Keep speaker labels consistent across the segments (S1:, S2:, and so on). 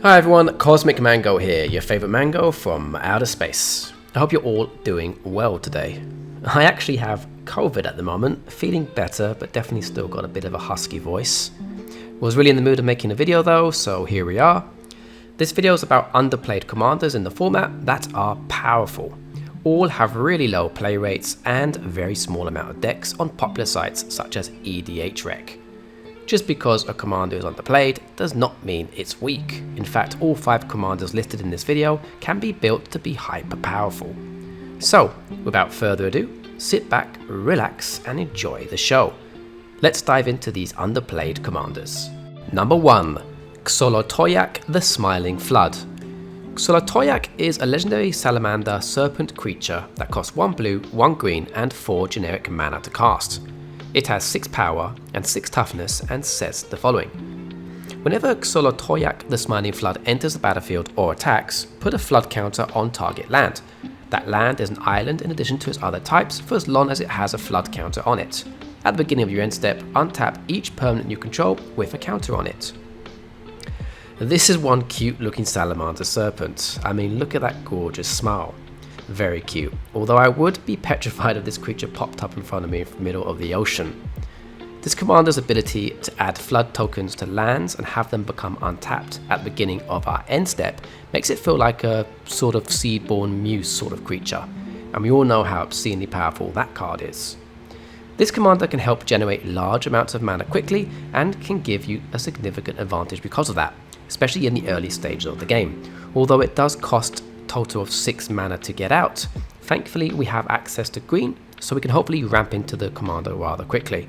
S1: Hi everyone, Cosmic Mango here, your favourite mango from outer space. I hope you're all doing well today. I actually have COVID at the moment, feeling better but definitely still got a bit of a husky voice. Was really in the mood of making a video though, so here we are. This video is about underplayed commanders in the format that are powerful. All have really low play rates and a very small amount of decks on popular sites such as EDHREC. Just because a commander is underplayed does not mean it's weak. In fact, all 5 commanders listed in this video can be built to be hyper powerful. So, without further ado, sit back, relax and enjoy the show. Let's dive into these underplayed commanders. Number 1. Xolatoyac the Smiling Flood. Xolatoyac is a legendary salamander serpent creature that costs 1 blue, 1 green and 4 generic mana to cast. It has 6 power and 6 toughness and says the following. Whenever Xolatoyac the Smiling Flood enters the battlefield or attacks, put a flood counter on target land. That land is an island in addition to its other types for as long as it has a flood counter on it. At the beginning of your end step, untap each permanent you control with a counter on it. This is one cute looking salamander serpent. I mean, look at that gorgeous smile. Very cute, although I would be petrified if this creature popped up in front of me in the middle of the ocean. This commander's ability to add flood tokens to lands and have them become untapped at the beginning of our end step makes it feel like a sort of seedborn muse sort of creature, and we all know how obscenely powerful that card is. This commander can help generate large amounts of mana quickly and can give you a significant advantage because of that, especially in the early stages of the game, although it does cost total of 6 mana to get out. Thankfully we have access to green, so we can hopefully ramp into the commander rather quickly.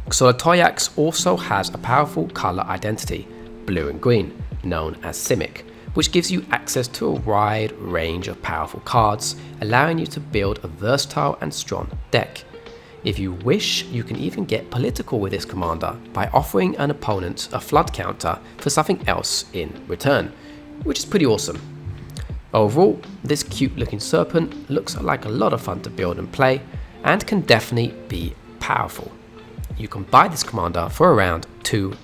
S1: Xolatoyac also has a powerful colour identity, blue and green, known as Simic, which gives you access to a wide range of powerful cards, allowing you to build a versatile and strong deck. If you wish, you can even get political with this commander by offering an opponent a flood counter for something else in return, which is pretty awesome. Overall, this cute looking serpent looks like a lot of fun to build and play, and can definitely be powerful. You can buy this commander for around $2.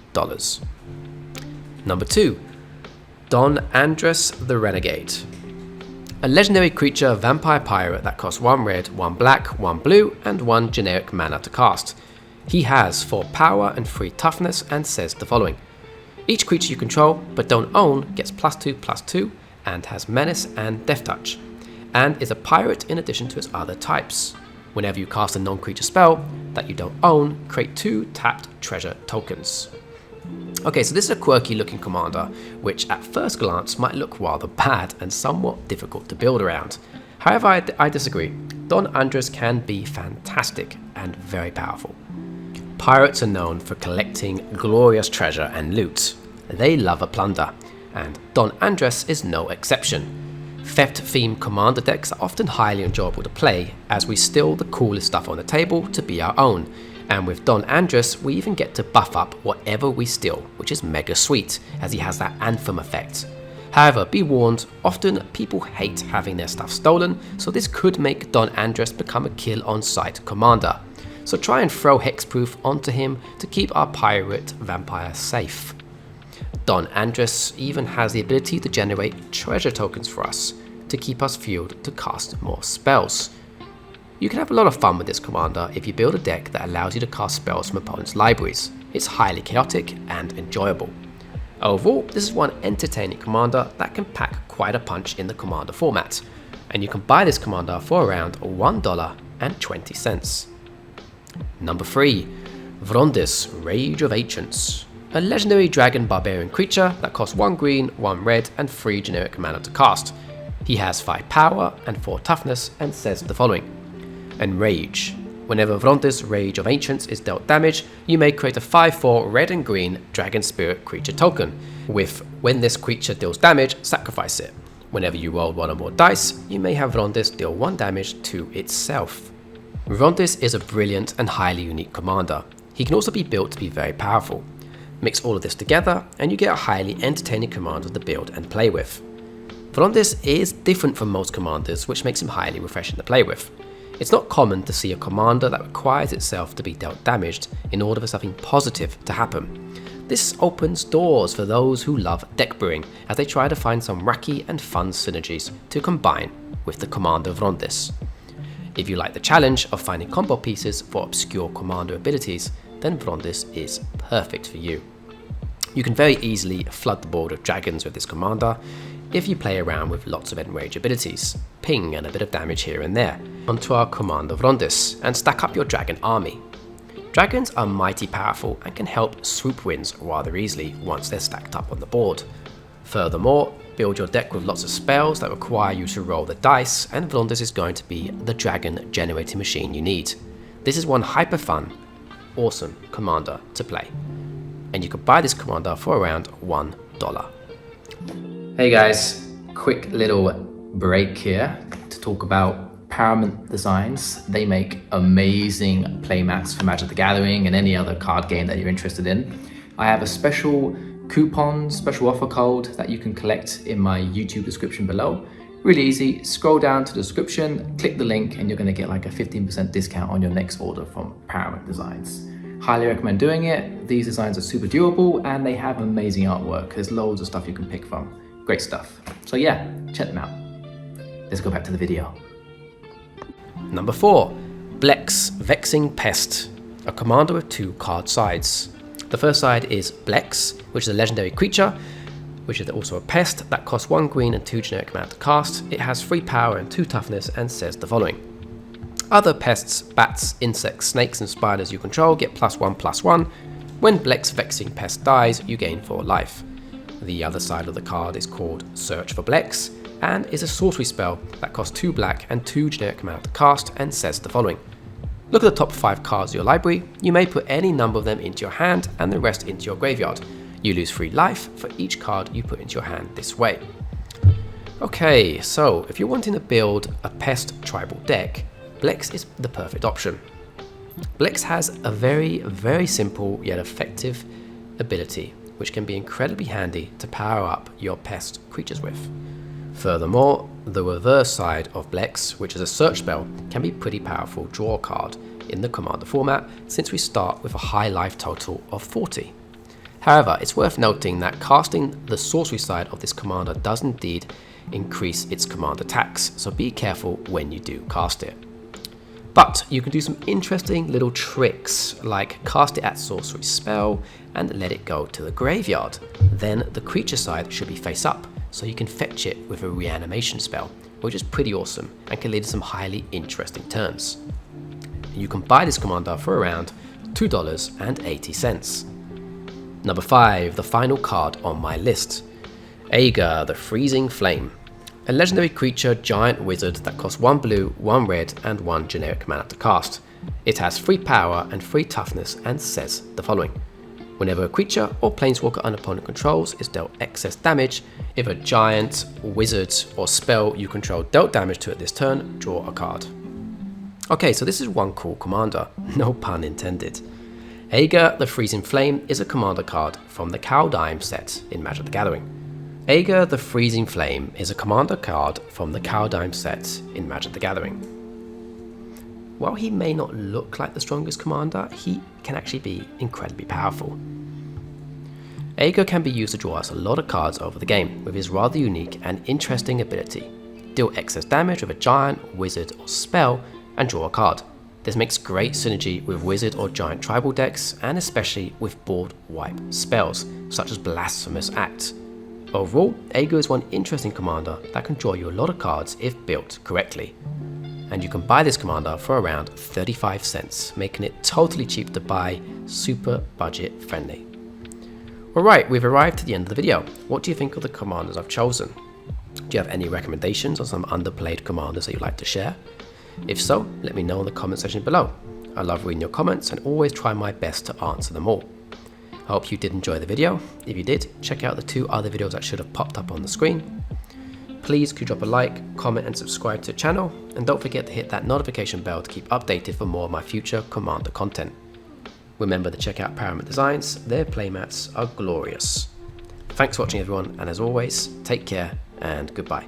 S1: Number 2. Don Andress the Renegade. A legendary creature vampire pirate that costs 1 red, 1 black, 1 blue and 1 generic mana to cast. He has 4 power and 3 toughness and says the following. Each creature you control but don't own gets +2/+2 and has menace and death touch, and is a pirate in addition to its other types. Whenever you cast a non-creature spell that you don't own, create 2 tapped treasure tokens. Okay, so this is a quirky looking commander, which at first glance might look rather bad and somewhat difficult to build around. However, I disagree. Don Andress can be fantastic and very powerful. Pirates are known for collecting glorious treasure and loot. They love a plunder, and Don Andress is no exception. Theft-themed commander decks are often highly enjoyable to play, as we steal the coolest stuff on the table to be our own, and with Don Andress we even get to buff up whatever we steal, which is mega sweet, as he has that anthem effect. However, be warned, often people hate having their stuff stolen, so this could make Don Andress become a kill on sight commander. So try and throw hexproof onto him to keep our pirate vampire safe. Don Andress even has the ability to generate treasure tokens for us, to keep us fueled to cast more spells. You can have a lot of fun with this commander if you build a deck that allows you to cast spells from opponents' libraries. It's highly chaotic and enjoyable. Overall, this is one entertaining commander that can pack quite a punch in the commander format, and you can buy this commander for around $1.20. Number 3. Vrondiss, Rage of Ancients. A legendary dragon barbarian creature that costs 1 green, 1 red and 3 generic mana to cast. He has 5 power and 4 toughness and says the following. Enrage. Whenever Vrondiss, Rage of Ancients is dealt damage, you may create a 5/4 red and green dragon spirit creature token, with when this creature deals damage, sacrifice it. Whenever you roll 1 or more dice, you may have Vrondiss deal 1 damage to itself. Vrondiss is a brilliant and highly unique commander. He can also be built to be very powerful. Mix all of this together and you get a highly entertaining commander to build and play with. Vrondiss is different from most commanders, which makes him highly refreshing to play with. It's not common to see a commander that requires itself to be dealt damage in order for something positive to happen. This opens doors for those who love deck brewing as they try to find some wacky and fun synergies to combine with the Commander Vrondiss. If you like the challenge of finding combo pieces for obscure commander abilities, then Vrondiss is perfect for you. You can very easily flood the board with dragons with this commander if you play around with lots of enrage abilities, ping and a bit of damage here and there, onto our Commander Vrondiss and stack up your dragon army. Dragons are mighty powerful and can help swoop wins rather easily once they're stacked up on the board. Furthermore, build your deck with lots of spells that require you to roll the dice, and Vrondiss is going to be the dragon generating machine you need. This is one hyper fun, awesome commander to play, and you can buy this commander for around $1. Hey guys, quick little break here to talk about Paramount Designs. They make amazing playmats for Magic the Gathering and any other card game that you're interested in. I have a special coupon, special offer code that you can collect in my YouTube description below. Really easy, scroll down to the description, click the link, and you're going to get like a 15% discount on your next order from Paramount Designs. Highly recommend doing it. These designs are super durable and they have amazing artwork. There's loads of stuff you can pick from. Great stuff. So yeah, check them out. Let's go back to the video. Number 4, Blex, Vexing Pest, a commander with 2 card sides. The first side is Blex, which is a legendary creature, which is also a pest that costs 1 green and 2 generic mana to cast. It has 3 power and 2 toughness and says the following. Other pests, bats, insects, snakes and spiders you control get +1/+1. When Blex Vexing Pest dies, you gain 4 life. The other side of the card is called Search for Blex and is a sorcery spell that costs 2 black and 2 generic mana to cast and says the following. Look at the top 5 cards of your library. You may put any number of them into your hand and the rest into your graveyard. You lose 3 life for each card you put into your hand this way. Okay, so if you're wanting to build a pest tribal deck, Blex is the perfect option. Blex has a very simple yet effective ability which can be incredibly handy to power up your pest creatures with. Furthermore, the reverse side of Blex, which is a search spell, can be pretty powerful draw card in the commander format since we start with a high life total of 40. However, it's worth noting that casting the sorcery side of this commander does indeed increase its command attacks, so be careful when you do cast it. But you can do some interesting little tricks like cast it at sorcery spell and let it go to the graveyard. Then the creature side should be face up, so you can fetch it with a reanimation spell, which is pretty awesome and can lead to some highly interesting turns. You can buy this commander for around $2.80. Number 5, the final card on my list. Aegar, the Freezing Flame. A legendary creature giant wizard that costs 1 blue, 1 red and 1 generic mana to cast. It has 3 power and 3 toughness and says the following. Whenever a creature or planeswalker an opponent controls is dealt excess damage, if a giant, wizard or spell you control dealt damage to it this turn, draw a card. Okay, so this is one cool commander, no pun intended. Aegar, the Freezing Flame is a commander card from the Kaldheim set in Magic the Gathering. Aegar, the Freezing Flame is a commander card from the Kaldheim set in Magic the Gathering. While he may not look like the strongest commander, he can actually be incredibly powerful. Aegar can be used to draw us a lot of cards over the game with his rather unique and interesting ability. Deal excess damage with a giant, wizard or spell and draw a card. This makes great synergy with wizard or giant tribal decks and especially with board wipe spells such as Blasphemous Act. Overall, Aegar is one interesting commander that can draw you a lot of cards if built correctly. And you can buy this commander for around 35 cents, making it totally cheap to buy, super budget friendly. Alright, we've arrived to the end of the video. What do you think of the commanders I've chosen? Do you have any recommendations on some underplayed commanders that you'd like to share? If so, let me know in the comment section below. I love reading your comments and always try my best to answer them all. I hope you did enjoy the video. If you did, check out the 2 other videos that should have popped up on the screen. Please could you drop a like, comment and subscribe to the channel, and don't forget to hit that notification bell to keep updated for more of my future commander content. Remember to check out Paramount Designs, their playmats are glorious. Thanks for watching everyone, and as always, take care and goodbye.